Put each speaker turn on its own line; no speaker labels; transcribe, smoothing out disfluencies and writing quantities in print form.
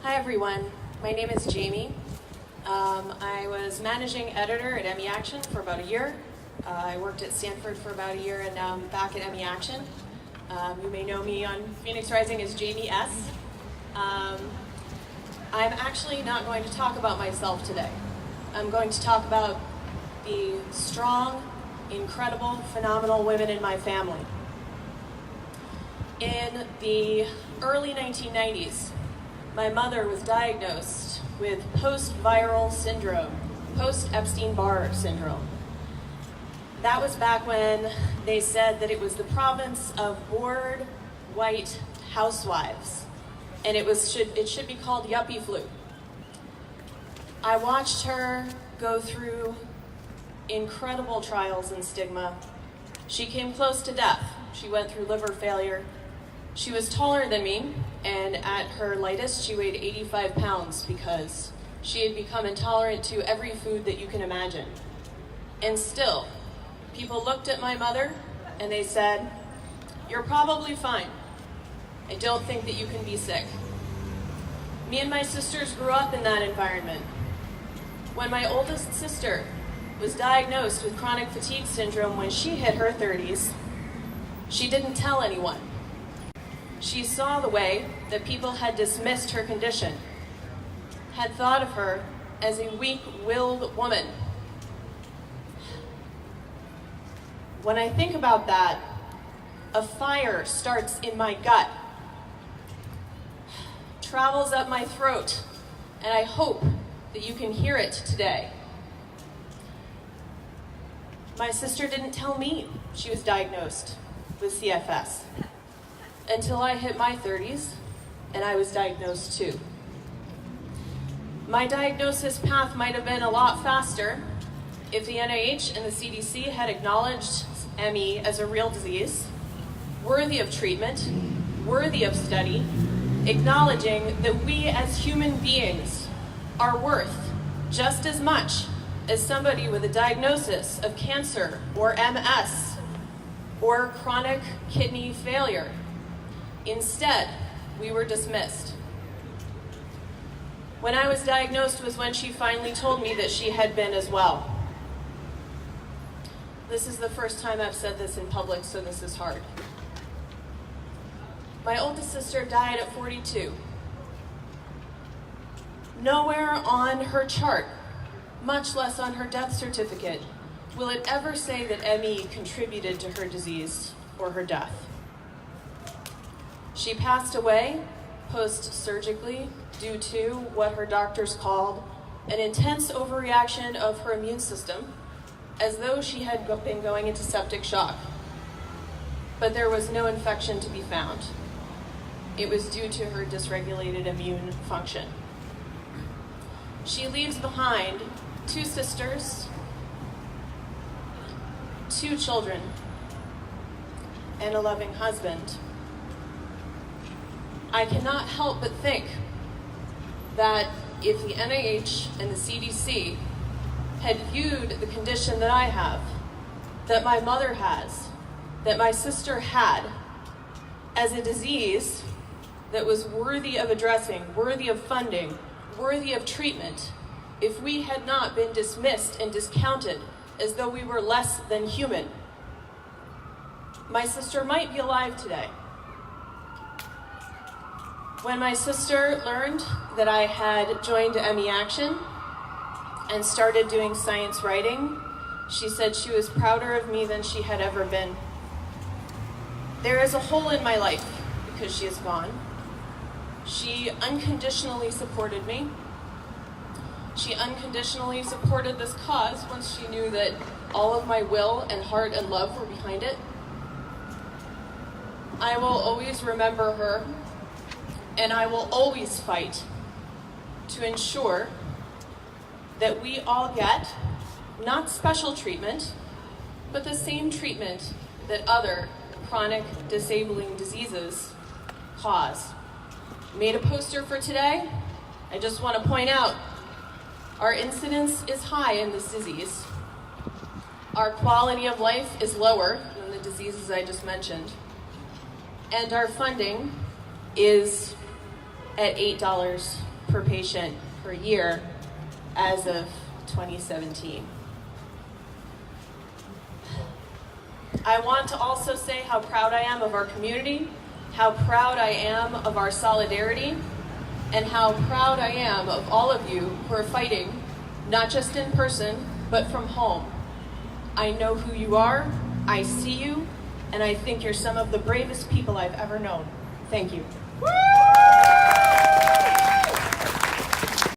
Hi everyone, my name is Jaime. I was managing editor at MEAction for about a year. I worked at Stanford for about a year and now I'm back at MEAction. You may know me on Phoenix Rising as JaimeS. I'm actually not going to talk about myself today. I'm going to talk about the strong, incredible, phenomenal women in my family. In the early 1990s, my mother was diagnosed with post-viral syndrome, post-Epstein-Barr Syndrome. That was back when they said that it was the province of bored, white housewives, and it should be called Yuppie Flu. I watched her go through incredible trials and stigma. She came close to death. She went through liver failure. She was taller than me, and at her lightest, she weighed 85 pounds because she had become intolerant to every food that you can imagine. And still, people looked at my mother and they said, "You're probably fine. I don't think that you can be sick." Me and my sisters grew up in that environment. When my oldest sister was diagnosed with chronic fatigue syndrome when she hit her 30s, she didn't tell anyone. She saw the way that people had dismissed her condition, had thought of her as a weak-willed woman. When I think about that, a fire starts in my gut, travels up my throat, and I hope that you can hear it today. My sister didn't tell me she was diagnosed with CFS until I hit my 30s, and I was diagnosed too. My diagnosis path might have been a lot faster if the NIH and the CDC had acknowledged ME as a real disease, worthy of treatment, worthy of study, acknowledging that we as human beings are worth just as much as somebody with a diagnosis of cancer or MS or chronic kidney failure. Instead, we were dismissed. When I was diagnosed was when she finally told me that she had been as well. This is the first time I've said this in public, so this is hard. My oldest sister died at 42. Nowhere on her chart, much less on her death certificate, will it ever say that ME contributed to her disease or her death. She passed away post-surgically due to what her doctors called an intense overreaction of her immune system, as though she had been going into septic shock. But there was no infection to be found. It was due to her dysregulated immune function. She leaves behind 2 sisters, 2 children, and a loving husband. I cannot help but think that if the NIH and the CDC had viewed the condition that I have, that my mother has, that my sister had, as a disease that was worthy of addressing, worthy of funding, worthy of treatment, if we had not been dismissed and discounted as though we were less than human, my sister might be alive today. When my sister learned that I had joined MEAction and started doing science writing, she said she was prouder of me than she had ever been. There is a hole in my life because she is gone. She unconditionally supported me. She unconditionally supported this cause once she knew that all of my will and heart and love were behind it. I will always remember her, and I will always fight to ensure that we all get not special treatment, but the same treatment that other chronic disabling diseases cause. Made a poster for today. I just want to point out, our incidence is high in this disease. Our quality of life is lower than the diseases I just mentioned. And our funding is at $8 per patient per year as of 2017. I want to also say how proud I am of our community, how proud I am of our solidarity, and how proud I am of all of you who are fighting, not just in person, but from home. I know who you are, I see you, and I think you're some of the bravest people I've ever known. Thank you. Woo!